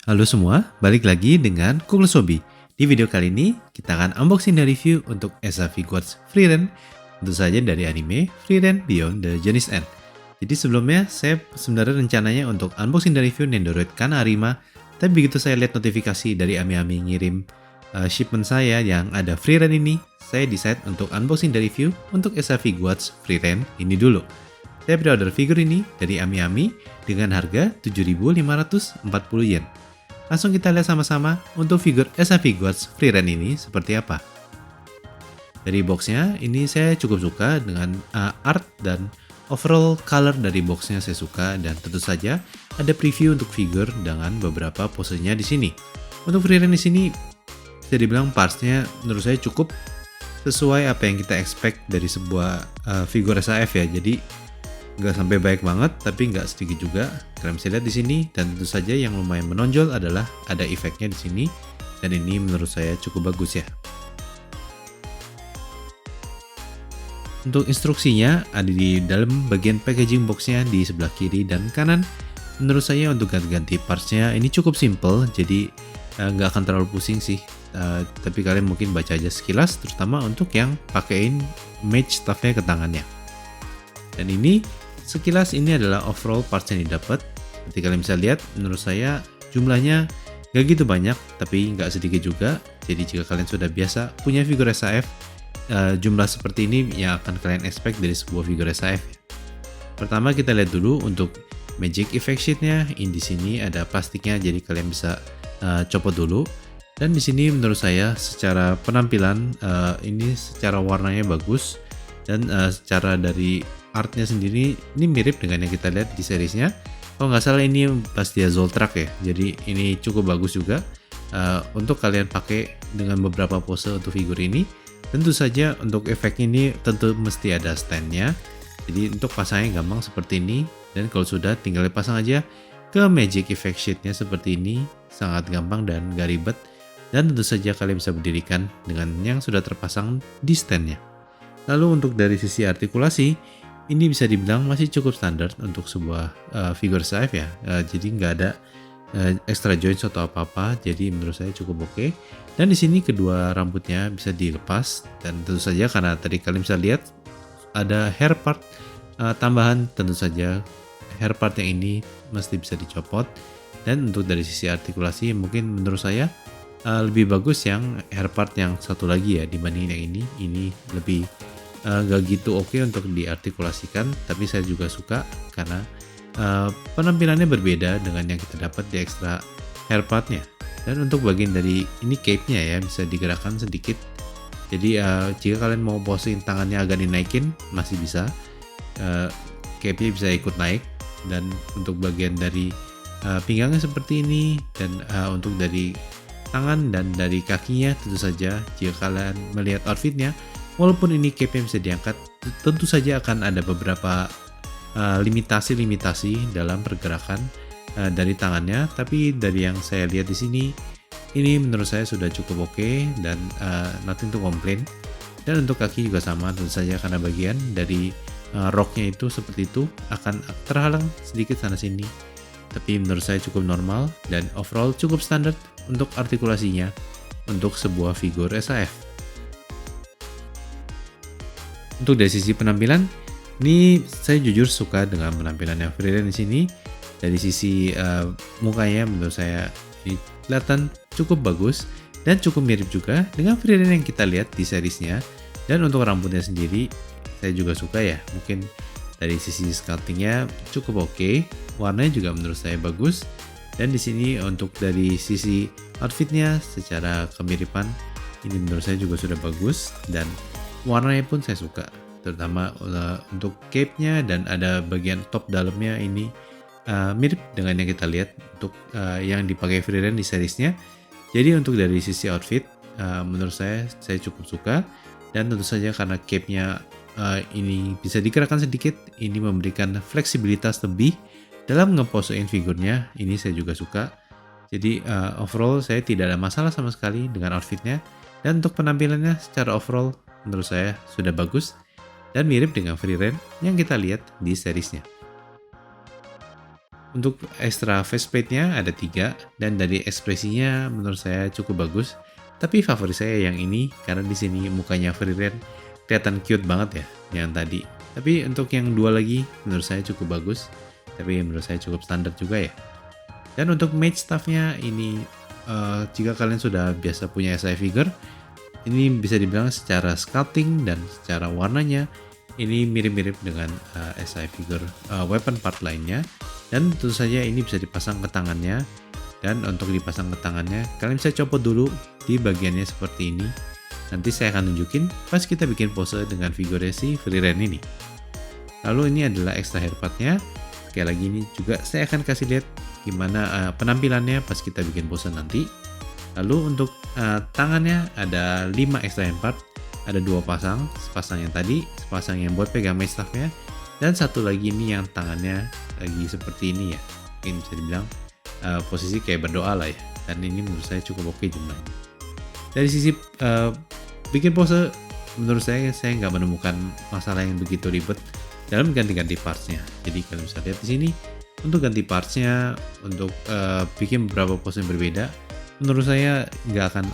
Halo semua, balik lagi dengan Kuklus Hobby. Di video kali ini, kita akan unboxing dan review untuk Esa Figuarts Frieren, tentu saja dari anime Frieren Beyond the Journey's End. Jadi sebelumnya, saya sebenarnya rencananya untuk unboxing dan review Nendoroid Kana Arima, tapi begitu saya lihat notifikasi dari Ami-Ami ngirim shipment saya yang ada Frieren ini, saya decide untuk unboxing dan review untuk Esa Figuarts Frieren ini dulu. Saya pre-order figur ini dari Ami-Ami dengan harga 7.540 yen. Langsung kita lihat sama-sama untuk figur Esa Figuarts Frieren ini seperti apa. Dari boxnya ini saya cukup suka dengan art dan overall color dari boxnya saya suka, dan tentu saja ada preview untuk figur dengan beberapa posenya di sini. Untuk Frieren di sini bisa dibilang partsnya menurut saya cukup sesuai apa yang kita expect dari sebuah figur SAF ya. Jadi nggak sampai baik banget, tapi nggak sedikit juga. Kalian bisa lihat di sini, dan tentu saja yang lumayan menonjol adalah ada efeknya di sini, dan ini menurut saya cukup bagus ya. Untuk instruksinya ada di dalam bagian packaging boxnya di sebelah kiri dan kanan. Menurut saya untuk ganti-ganti partsnya ini cukup simple, jadi nggak akan terlalu pusing sih. Tapi kalian mungkin baca aja sekilas, terutama untuk yang pakein match stuffnya ke tangannya. Dan ini sekilas ini adalah overall parts yang didapat. Seperti kalian bisa lihat, menurut saya jumlahnya gak gitu banyak, tapi nggak sedikit juga. Jadi jika kalian sudah biasa punya figur SAF, jumlah seperti ini yang akan kalian expect dari sebuah figur SAF. Pertama kita lihat dulu untuk magic effect sheetnya. Di sini ada plastiknya, jadi kalian bisa copot dulu. Dan di sini menurut saya secara penampilan ini secara warnanya bagus, dan secara dari artnya sendiri ini mirip dengan yang kita lihat di seriesnya. Kalau nggak salah ini pasti Zoltrak ya, jadi ini cukup bagus juga untuk kalian pakai dengan beberapa pose untuk figur ini. Tentu saja untuk efek ini tentu mesti ada standnya, jadi untuk pasangnya gampang seperti ini. Dan kalau sudah tinggal dipasang aja ke magic effect sheetnya seperti ini, sangat gampang dan gak ribet. Dan tentu saja kalian bisa berdirikan dengan yang sudah terpasang di standnya. Lalu untuk dari sisi artikulasi, ini bisa dibilang masih cukup standar untuk sebuah figur SAF ya. Jadi nggak ada extra joints atau apa-apa, jadi menurut saya cukup oke. Dan di sini kedua rambutnya bisa dilepas, dan tentu saja karena tadi kalian bisa lihat ada hair part tambahan, tentu saja hair part yang ini mesti bisa dicopot. Dan untuk dari sisi artikulasi mungkin menurut saya lebih bagus yang hair part yang satu lagi ya dibanding yang ini. Ini lebih gak gitu oke untuk diartikulasikan, tapi saya juga suka karena penampilannya berbeda dengan yang kita dapat di extra hair partnya. Dan untuk bagian dari ini cape-nya ya bisa digerakkan sedikit, jadi jika kalian mau posein tangannya agak dinaikin masih bisa, cape-nya bisa ikut naik. Dan untuk bagian dari pinggangnya seperti ini, dan untuk dari tangan dan dari kakinya tentu saja jika kalian melihat outfitnya, walaupun ini cape-nya bisa diangkat, tentu saja akan ada beberapa limitasi dalam pergerakan dari tangannya. Tapi dari yang saya lihat di sini, ini menurut saya sudah cukup oke, dan nothing to complain. Dan untuk kaki juga sama, tentu saja karena bagian dari roknya itu seperti itu akan terhalang sedikit sana sini. Tapi menurut saya cukup normal, dan overall cukup standar untuk artikulasinya untuk sebuah figur SAF. Untuk dari sisi penampilan, ini saya jujur suka dengan penampilan yang Frieren di sini. Dari sisi mukanya menurut saya ini kelihatan cukup bagus dan cukup mirip juga dengan Frieren yang kita lihat di seriesnya. Dan untuk rambutnya sendiri saya juga suka ya. Mungkin dari sisi sculptingnya cukup oke, warnanya juga menurut saya bagus. Dan di sini untuk dari sisi outfitnya secara kemiripan ini menurut saya juga sudah bagus, dan warnanya pun saya suka, terutama untuk cape-nya dan ada bagian top dalamnya ini mirip dengan yang kita lihat untuk yang dipakai Frieren di seriesnya. Jadi untuk dari sisi outfit menurut saya cukup suka, dan tentu saja karena cape-nya ini bisa digerakkan sedikit, ini memberikan fleksibilitas lebih dalam ngeposein figurnya. Ini saya juga suka. Jadi overall saya tidak ada masalah sama sekali dengan outfitnya, dan untuk penampilannya secara overall menurut saya sudah bagus dan mirip dengan Frieren yang kita lihat di seriesnya. Untuk extra faceplate-nya ada 3 dan dari ekspresinya menurut saya cukup bagus. Tapi favorit saya yang ini karena di sini mukanya Freeren kelihatan cute banget ya yang tadi. Tapi untuk yang dua lagi menurut saya cukup bagus. Tapi menurut saya cukup standar juga ya. Dan untuk mage staff-nya ini jika kalian sudah biasa punya SI figure, ini bisa dibilang secara sculpting dan secara warnanya ini mirip-mirip dengan SI figure weapon part lainnya. Dan tentu saja ini bisa dipasang ke tangannya. Dan untuk dipasang ke tangannya, kalian bisa copot dulu di bagiannya seperti ini. Nanti saya akan tunjukin pas kita bikin pose dengan figure si Freeren ini. Lalu ini adalah extra hair part-nya. Sekali lagi ini juga saya akan kasih lihat gimana penampilannya pas kita bikin pose nanti. Lalu untuk tangannya ada 5 extra hand part. Ada 2 pasang, sepasang yang tadi, sepasang yang buat pegang mage staff-nya. Dan satu lagi ini yang tangannya lagi seperti ini ya, mungkin bisa dibilang posisi kayak berdoa lah ya. Dan ini menurut saya cukup oke jumlahnya. Dari sisi bikin pose, menurut saya nggak menemukan masalah yang begitu ribet dalam ganti-ganti partsnya. Jadi kalian bisa lihat di sini untuk ganti partsnya, untuk bikin beberapa pose yang berbeda, menurut saya nggak akan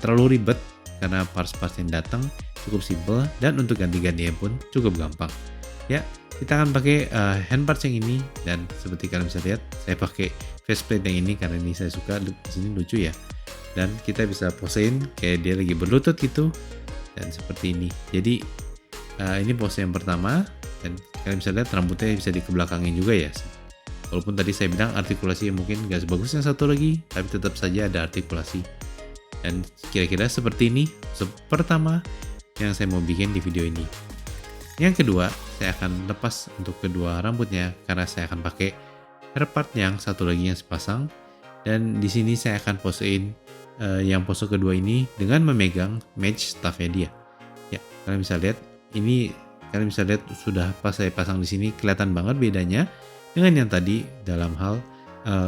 terlalu ribet karena parts-parts yang datang cukup simple dan untuk ganti-gantinya pun cukup gampang. Ya, kita akan pakai hand parts yang ini dan seperti kalian bisa lihat, saya pakai faceplate yang ini karena ini saya suka, di sini lucu ya. Dan kita bisa posein kayak dia lagi berlutut gitu dan seperti ini. Jadi ini pose yang pertama dan kalian bisa lihat rambutnya bisa dikebelakangin juga ya. Walaupun tadi saya bilang artikulasi mungkin gak sebagus yang satu lagi, tapi tetap saja ada artikulasi. Dan kira-kira seperti ini pertama yang saya mau bikin di video ini. Yang kedua, saya akan lepas untuk kedua rambutnya karena saya akan pakai hair part yang satu lagi yang sepasang. Dan di sini saya akan posein yang pose kedua ini dengan memegang mage staff-nya dia. Ya, kalian bisa lihat ini, kalian bisa lihat sudah pas saya pasang di sini kelihatan banget bedanya dengan yang tadi dalam hal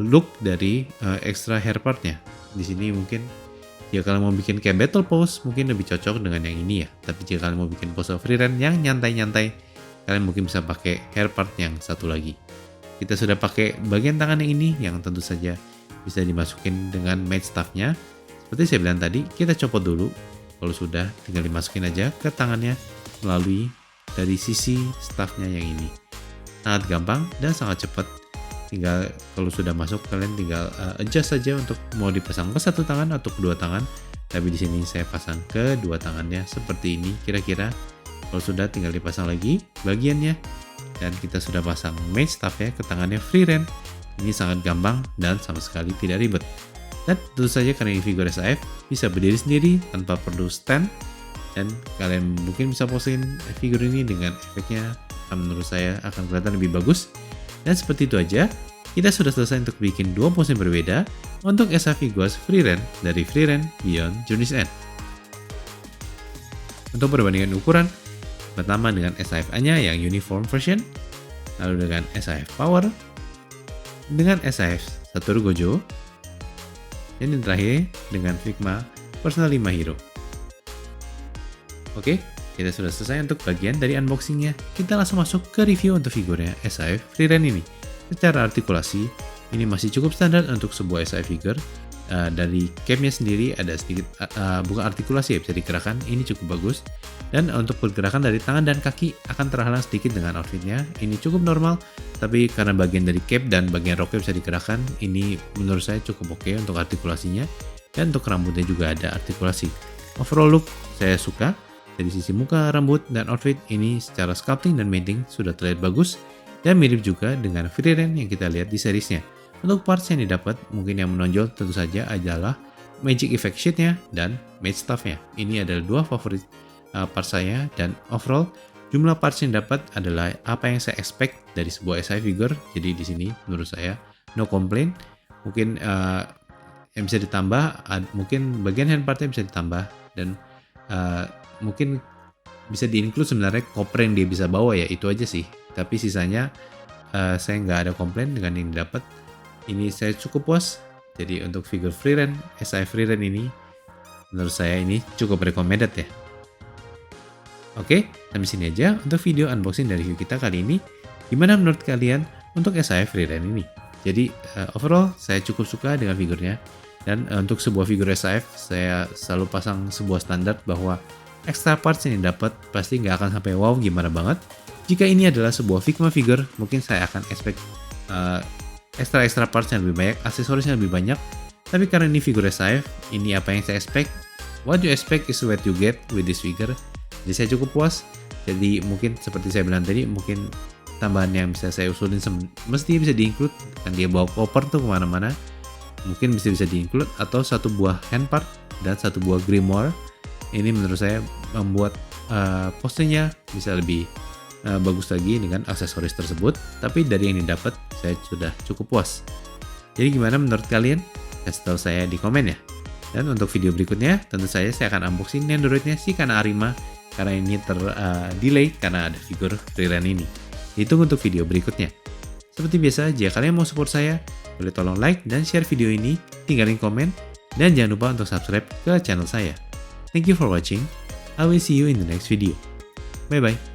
look dari extra hair part-nya. Di sini mungkin jika kalian mau bikin kayak battle pose mungkin lebih cocok dengan yang ini ya. Tapi jika kalian mau bikin pose Freeren yang nyantai-nyantai, kalian mungkin bisa pakai hair part yang satu lagi. Kita sudah pakai bagian tangan yang ini yang tentu saja bisa dimasukin dengan mage staff-nya. Seperti saya bilang tadi, kita copot dulu. Kalau sudah, tinggal dimasukin aja ke tangannya melalui dari sisi staff-nya yang ini. Sangat gampang dan sangat cepat. Tinggal kalau sudah masuk kalian tinggal adjust saja untuk mau dipasang ke satu tangan atau kedua tangan. Tapi di sini saya pasang ke dua tangannya seperti ini kira-kira. Kalau sudah tinggal dipasang lagi bagiannya dan kita sudah pasang mage staff-nya ke tangannya Freeren. Ini sangat gampang dan sama sekali tidak ribet. Dan tentu saja karena ini figure SAF bisa berdiri sendiri tanpa perlu stand dan kalian mungkin bisa posein figure ini dengan efeknya menurut saya akan kelihatan lebih bagus. Dan seperti itu aja, kita sudah selesai untuk bikin dua pose yang berbeda untuk SI Figures Freeren dari Freeren Beyond Journey's End. Untuk perbandingan ukuran, pertama dengan SIF-nya yang uniform version, lalu dengan SIF Power, dengan SIF Satoru Gojo, dan yang terakhir dengan Figma Personal 5 Hero. Oke, kita sudah selesai untuk bagian dari unboxingnya. Kita langsung masuk ke review untuk figurnya SIF Freeren ini. Secara artikulasi, ini masih cukup standar untuk sebuah SIF figure. Dari capnya sendiri ada sedikit bukan artikulasi ya, bisa digerakkan. Ini cukup bagus. Dan untuk pergerakan dari tangan dan kaki akan terhalang sedikit dengan outfitnya. Ini cukup normal, tapi karena bagian dari cap dan bagian roknya bisa digerakkan, ini menurut saya cukup oke untuk artikulasinya. Dan untuk rambutnya juga ada artikulasi. Overall look saya suka. Dari sisi muka, rambut, dan outfit ini secara sculpting dan painting sudah terlihat bagus dan mirip juga dengan Freeren yang kita lihat di seriesnya. Untuk parts yang didapat, mungkin yang menonjol tentu saja adalah Magic Effect Sheet-nya dan Mage Staff-nya. Ini adalah dua favorit parts saya dan overall jumlah parts yang dapat adalah apa yang saya expect dari sebuah SI figure. Jadi di sini menurut saya no complaint. Mungkin yang bisa ditambah, mungkin bagian hand part-nya bisa ditambah dan mungkin bisa di-include sebenarnya koper yang dia bisa bawa ya, itu aja sih. Tapi sisanya saya nggak ada komplain dengan yang didapat. Ini saya cukup puas. Jadi untuk figure Freeren, SI Freeren ini menurut saya ini cukup recommended ya. Oke, sampai sini aja untuk video unboxing dari review kita kali ini. Gimana menurut kalian untuk SI Freeren ini? Jadi overall saya cukup suka dengan figurnya. Dan untuk sebuah figur SAF, saya selalu pasang sebuah standar bahwa extra parts yang dapat pasti nggak akan sampai wow gimana banget. Jika ini adalah sebuah Figma figure, mungkin saya akan expect extra parts yang lebih banyak, aksesorisnya lebih banyak. Tapi karena ini figur SAF, ini apa yang saya expect. What you expect is what you get with this figure. Jadi saya cukup puas. Jadi mungkin seperti saya bilang tadi, mungkin tambahan yang bisa saya usulin mesti bisa di-include. Kan dia bawa koper tuh kemana-mana. Mungkin bisa di-include atau satu buah hand part dan satu buah grimoire. Ini menurut saya membuat posenya bisa lebih bagus lagi dengan aksesoris tersebut. Tapi dari yang didapat saya sudah cukup puas. Jadi gimana menurut kalian? Kasih tahu saya di komen ya. Dan untuk video berikutnya tentu saja saya akan unboxing Nendoroidnya si Kana Arima karena ini delay karena ada figur freelance ini. Ditunggu untuk video berikutnya. Seperti biasa, jika kalian mau support saya, boleh tolong like dan share video ini, tinggalin komen, dan jangan lupa untuk subscribe ke channel saya. Thank you for watching. I will see you in the next video. Bye bye.